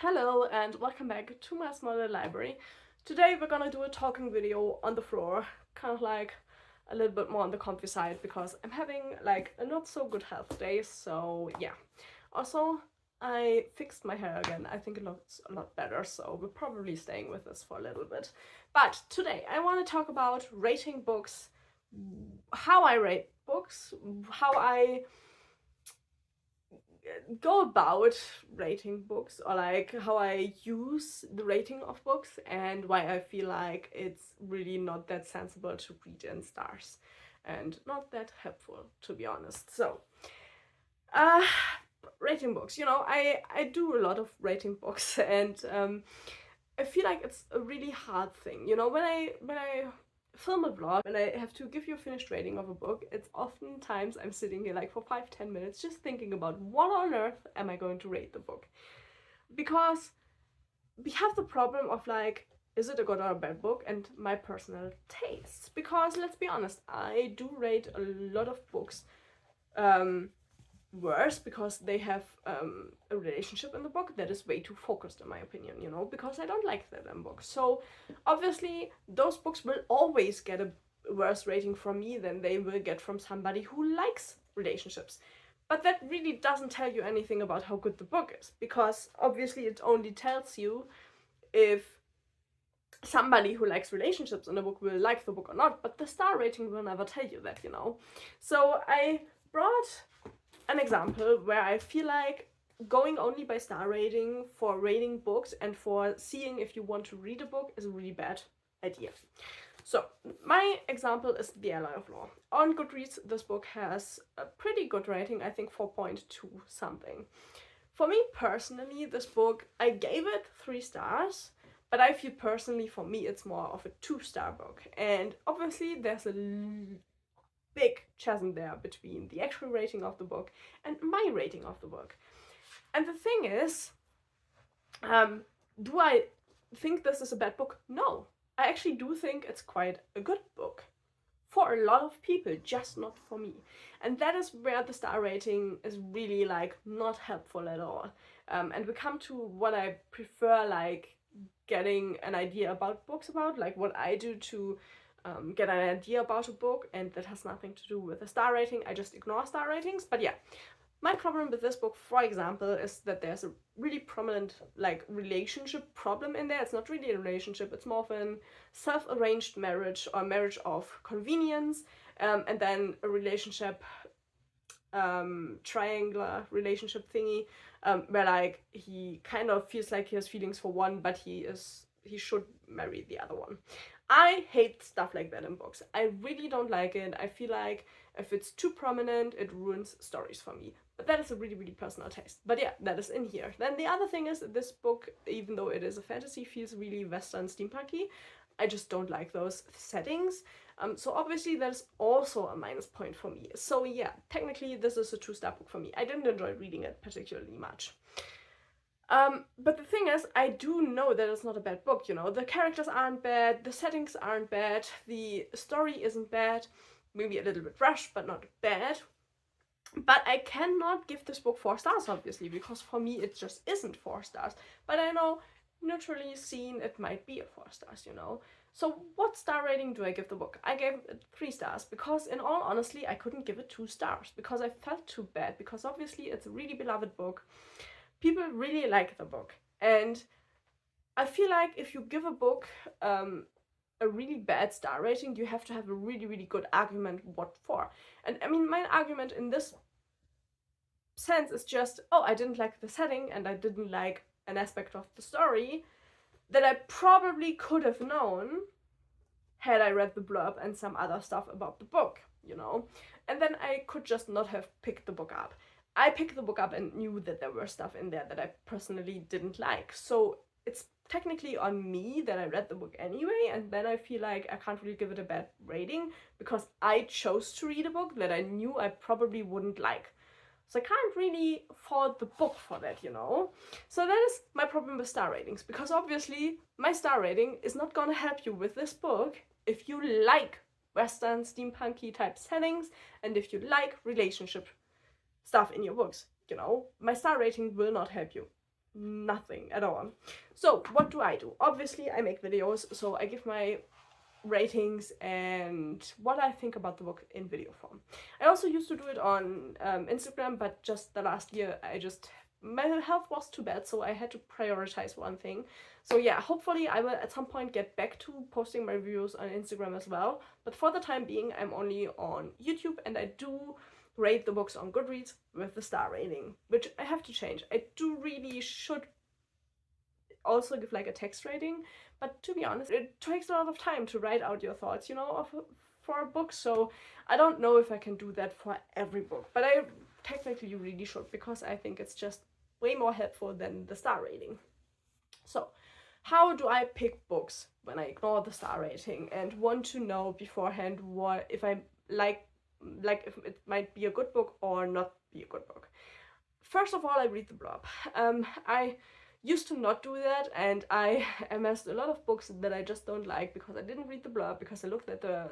Hello and welcome back to my small little library. Today we're gonna do a talking video on the floor, kind of like a little bit more on the comfy side because I'm having like a not so good health day, so yeah. Also, I fixed my hair again. I think it looks a lot better, so we're probably staying with this for a little bit. But today I want to talk about rating books, how I rate books, how I go about rating books, or like how I use the rating of books, and why I feel like it's really not that sensible to read in stars and not that helpful, to be honest. So uh rating books, I do a lot of rating books and I feel like it's a really hard thing. When I film a vlog, when I have to give you a finished rating of a book, it's oftentimes I'm sitting here like for 5-10 minutes just thinking about what on earth am I going to rate the book. Because we have the problem of like, is it a good or a bad book, and my personal tastes. Because let's be honest, I do rate a lot of books worse because they have a relationship in the book that is way too focused, in my opinion, because I don't like that in books. So obviously those books will always get a worse rating from me than they will get from somebody who likes relationships. But that really doesn't tell you anything about how good the book is, because obviously it only tells you if somebody who likes relationships in a book will like the book or not, but the star rating will never tell you that. So I brought an example where I feel like going only by star rating for rating books and for seeing if you want to read a book is a really bad idea. So my example is The Ally of Law. On Goodreads, this book has a pretty good rating, I think 4.2 something. For me personally, this book, I gave it 3 stars, but I feel personally for me it's more of a 2-star book. And obviously there's a big chasm there between the actual rating of the book and my rating of the book. And the thing is, do I think this is a bad book? No. I actually do think it's quite a good book for a lot of people, just not for me. And that is where the star rating is really like not helpful at all. And we come to what I prefer, like getting an idea about books about, like what I do to get an idea about a book, and that has nothing to do with a star rating. I just ignore star ratings. But yeah, my problem with this book, for example, is that there's a really prominent like relationship problem in there. It's not really a relationship, it's more of a self-arranged marriage or marriage of convenience, and then a relationship, triangular relationship thingy, where like he kind of feels like he has feelings for one, but he should marry the other one. I hate stuff like that in books. I really don't like it. I feel like if it's too prominent, it ruins stories for me. But that is a really, really personal taste. But yeah, that is in here. Then the other thing is, this book, even though it is a fantasy, feels really Western steampunky. I just don't like those settings. So obviously that's also a minus point for me. So yeah, technically this is a 2-star book for me. I didn't enjoy reading it particularly much. But the thing is, I do know that it's not a bad book, The characters aren't bad, the settings aren't bad, the story isn't bad, maybe a little bit rushed, but not bad. But I cannot give this book 4 stars, obviously, because for me it just isn't 4 stars. But I know, neutrally seen, it might be a 4 stars, So what star rating do I give the book? I gave it 3 stars, because in all honesty, I couldn't give it 2 stars, because I felt too bad, because obviously it's a really beloved book. People really like the book, and I feel like if you give a book a really bad star rating, you have to have a really, really good argument what for. And I mean, my argument in this sense is just, oh, I didn't like the setting and I didn't like an aspect of the story that I probably could have known had I read the blurb and some other stuff about the book, And then I could just not have picked the book up. I picked the book up and knew that there were stuff in there that I personally didn't like. So it's technically on me that I read the book anyway, and then I feel like I can't really give it a bad rating because I chose to read a book that I knew I probably wouldn't like. So I can't really fault the book for that, So that is my problem with star ratings, because obviously my star rating is not gonna help you with this book if you like Western steampunky type settings and if you like relationship stuff in your books, My star rating will not help you. nothing at all. So what do? Obviously I make videos, so I give my ratings and what I think about the book in video form. I also used to do it on Instagram, but just the last year my health was too bad, so I had to prioritize one thing. So yeah, hopefully I will at some point get back to posting my reviews on Instagram as well, but for the time being I'm only on YouTube, and I do rate the books on Goodreads with the star rating, which I have to change. I do really should also give like a text rating, but to be honest, it takes a lot of time to write out your thoughts, for a book, so I don't know if I can do that for every book, but I technically really should, because I think it's just way more helpful than the star rating. So how do I pick books when I ignore the star rating and want to know beforehand what if I like if it might be a good book or not be a good book? First of all, I read the blurb. I used to not do that, and I amassed a lot of books that I just don't like because I didn't read the blurb, because I looked at the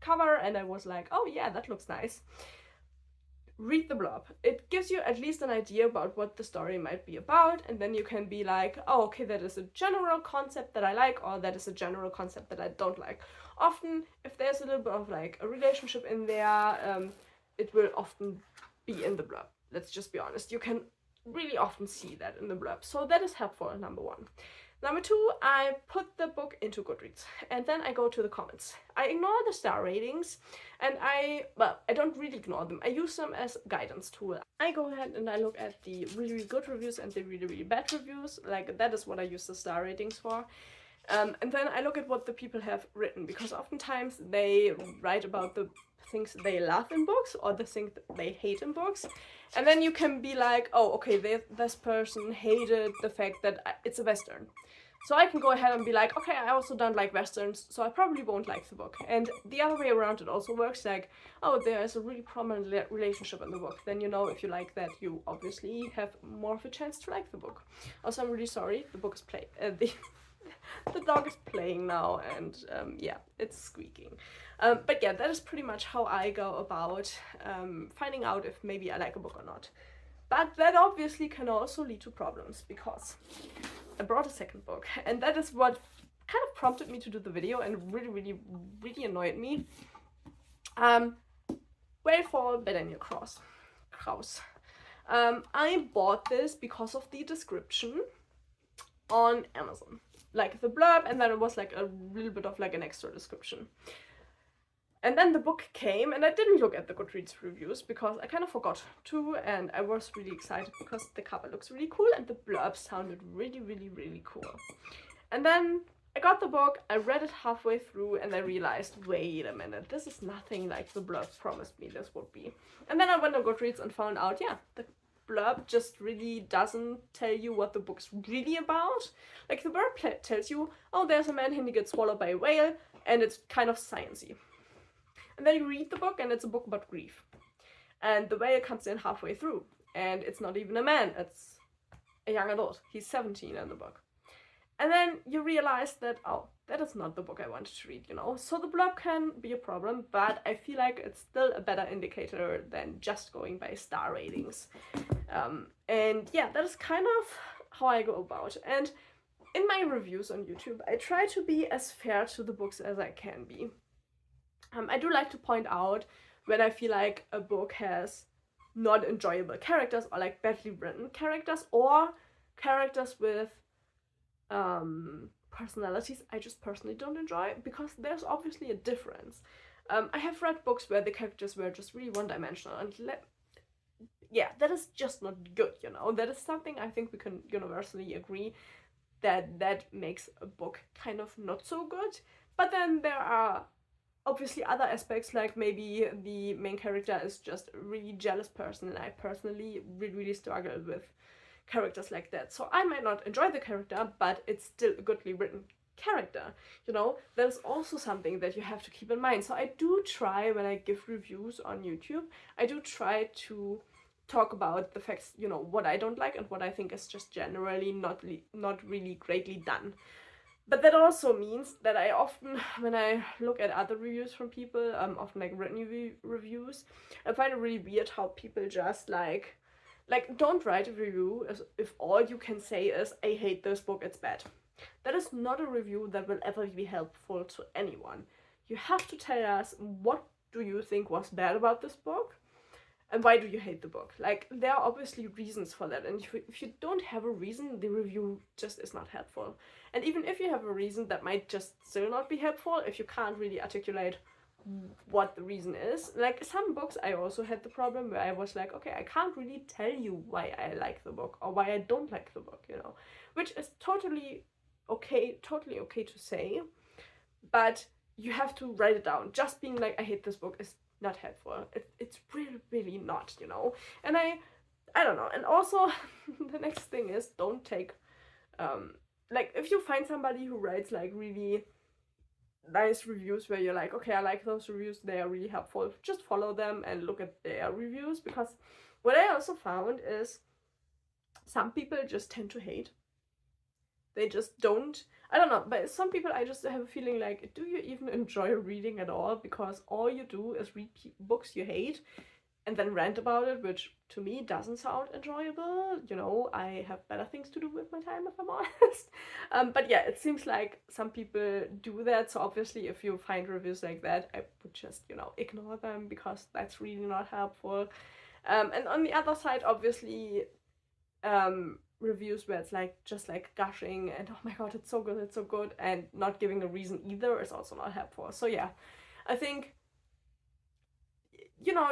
cover and I was like, oh yeah, that looks nice. Read the blurb. It gives you at least an idea about what the story might be about, and then you can be like, oh, okay, that is a general concept that I like, or that is a general concept that I don't like. Often, if there's a little bit of like a relationship in there, it will often be in the blurb. Let's just be honest. You can really often see that in the blurb. So that is helpful, number one. Number two, I put the book into Goodreads, and then I go to the comments. I ignore the star ratings, and I don't really ignore them. I use them as a guidance tool. I go ahead and I look at the really, really good reviews and the really, really bad reviews. Like, that is what I use the star ratings for. And then I look at what the people have written, because oftentimes they write about the things they love in books or the things that they hate in books. And then you can be like, oh, okay, this person hated the fact that it's a Western. So I can go ahead and be like, okay, I also don't like Westerns, so I probably won't like the book. And the other way around, it also works, like, oh, there is a really prominent relationship in the book. Then, if you like that, you obviously have more of a chance to like the book. Also, I'm really sorry, the book is the dog is playing now, and yeah, it's squeaking. But yeah, that is pretty much how I go about finding out if maybe I like a book or not. But that obviously can also lead to problems, because I brought a second book, and that is what kind of prompted me to do the video and really, really, really annoyed me. Wayfall by Daniel Kraus. I bought this because of the description on Amazon. Like the blurb, and then it was like a little bit of like an extra description. And then the book came, and I didn't look at the Goodreads reviews because I kind of forgot to, and I was really excited because the cover looks really cool and the blurb sounded really, really, really cool. And then I got the book, I read it halfway through, and I realized, wait a minute, this is nothing like the blurb promised me this would be. And then I went on Goodreads and found out, yeah, the blurb just really doesn't tell you what the book's really about. Like, the blurb tells you, oh, there's a man and he gets swallowed by a whale, and it's kind of sciencey. And then you read the book, and it's a book about grief. And the whale comes in halfway through, and it's not even a man, it's a young adult. He's 17 in the book. And then you realize that, oh, that is not the book I wanted to read, So the blurb can be a problem, but I feel like it's still a better indicator than just going by star ratings. And yeah, that is kind of how I go about. And in my reviews on YouTube, I try to be as fair to the books as I can be. I do like to point out when I feel like a book has not enjoyable characters, or like badly written characters, or characters with personalities I just personally don't enjoy, because there's obviously a difference. I have read books where the characters were just really one-dimensional, and yeah, that is just not good, That is something I think we can universally agree that makes a book kind of not so good. But then there are obviously other aspects, like maybe the main character is just a really jealous person, and I personally really, really struggle with characters like that. So I might not enjoy the character, but it's still a goodly written character, There's also something that you have to keep in mind. So I do try, when I give reviews on YouTube, I do try to talk about the facts, what I don't like and what I think is just generally not really greatly done. But that also means that I often, when I look at other reviews from people, often like written reviews, I find it really weird how people just like like, don't write a review as if all you can say is, I hate this book, it's bad. That is not a review that will ever be helpful to anyone. You have to tell us, what do you think was bad about this book? And why do you hate the book? Like, there are obviously reasons for that, and if you don't have a reason, the review just is not helpful. And even if you have a reason, that might just still not be helpful if you can't really articulate what the reason is. Like, some books I also had the problem where I was like, okay, I can't really tell you why I like the book or why I don't like the book, you know, which is totally okay to say, but you have to write it down. Just being like, I hate this book is not helpful. It's really not, you know. And I don't know. And also the next thing is, don't take like, if you find somebody who writes like really nice reviews where you're like, okay, I like those reviews, they are really helpful, just follow them and look at their reviews. Because what I also found is, some people just tend to hate. They just don't. I don't know, but some people, I just have a feeling like, do you even enjoy reading at all? Because all you do is read books you hate and then rant about it, which to me doesn't sound enjoyable. You know, I have better things to do with my time, if I'm honest. But yeah, it seems like some people do that. So obviously, if you find reviews like that, I would just, you know, ignore them, because that's really not helpful. And on the other side, obviously, reviews where it's like just like gushing and, oh my god, it's so good, and not giving a reason either is also not helpful. So yeah, I think, you know,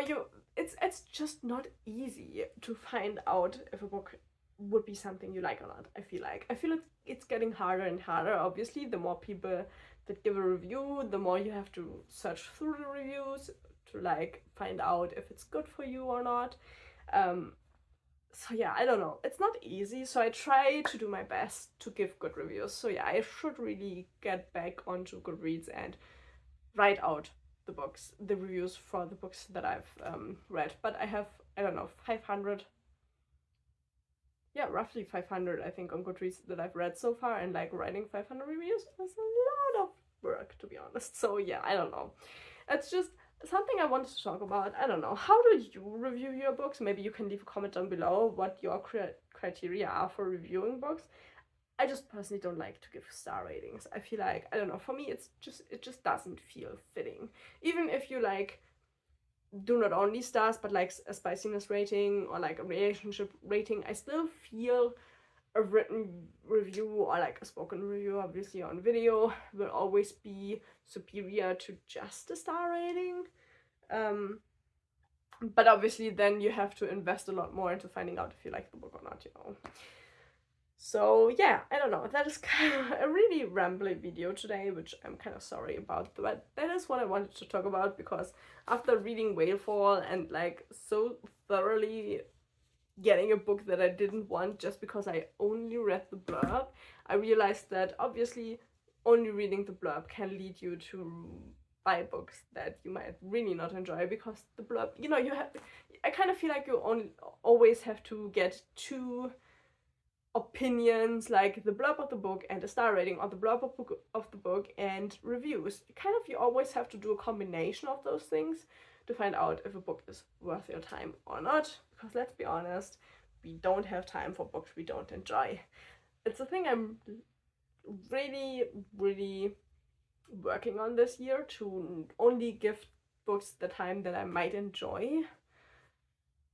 it's just not easy to find out if a book would be something you like or not. I feel it's getting harder and harder. Obviously, the more people that give a review, the more you have to search through the reviews to like find out if it's good for you or not. So yeah, I don't know. It's not easy, so I try to do my best to give good reviews. So yeah, I should really get back onto Goodreads and write out the reviews for the books that I've read. But I have, I don't know, 500, yeah, roughly 500, I think, on Goodreads that I've read so far, and like, writing 500 reviews is a lot of work, to be honest. So yeah, I don't know. It's just something I wanted to talk about. I don't know. How do you review your books? Maybe you can leave a comment down below what your criteria are for reviewing books. I just personally don't like to give star ratings. I feel like, I don't know, for me it just doesn't feel fitting. Even if you like do not only stars, but like a spiciness rating or like a relationship rating, I still feel a written review or like a spoken review, obviously on video, will always be superior to just a star rating. But obviously then you have to invest a lot more into finding out if you like the book or not, you know. So yeah, I don't know, that is kind of a really rambly video today, which I'm kind of sorry about, but that is what I wanted to talk about, because after reading Whalefall and like so thoroughly getting a book that I didn't want just because I only read the blurb, I realized that obviously only reading the blurb can lead you to buy books that you might really not enjoy, because the blurb, you know, I kind of feel like you always have to get two opinions, like the blurb of the book and a star rating, or the blurb of the book and reviews. Kind of, you always have to do a combination of those things to find out if a book is worth your time or not, because let's be honest, we don't have time for books we don't enjoy. It's a thing I'm really working on this year, to only give books the time that I might enjoy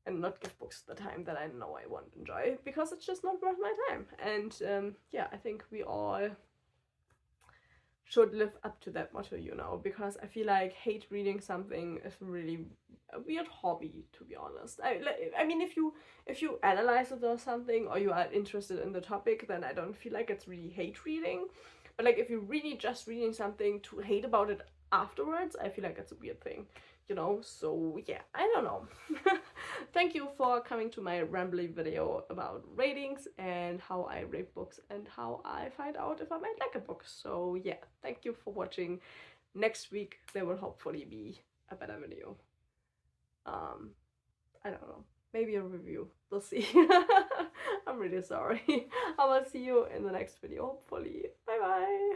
and not give books the time that I know I won't enjoy, because it's just not worth my time. And yeah, I think we all should live up to that motto, you know, because I feel like hate reading something is really a weird hobby, to be honest. I mean, if you analyze it or something, or you are interested in the topic, then I don't feel like it's really hate reading. But like, if you're really just reading something to hate about it afterwards, I feel like it's a weird thing, you know. So yeah, I don't know. Thank you for coming to my rambly video about ratings and how I rate books and how I find out if I might like a book. So yeah, thank you for watching. Next week there will hopefully be a better video. I don't know, maybe a review, we'll see. I'm really sorry. I will see you in the next video, hopefully. Bye bye.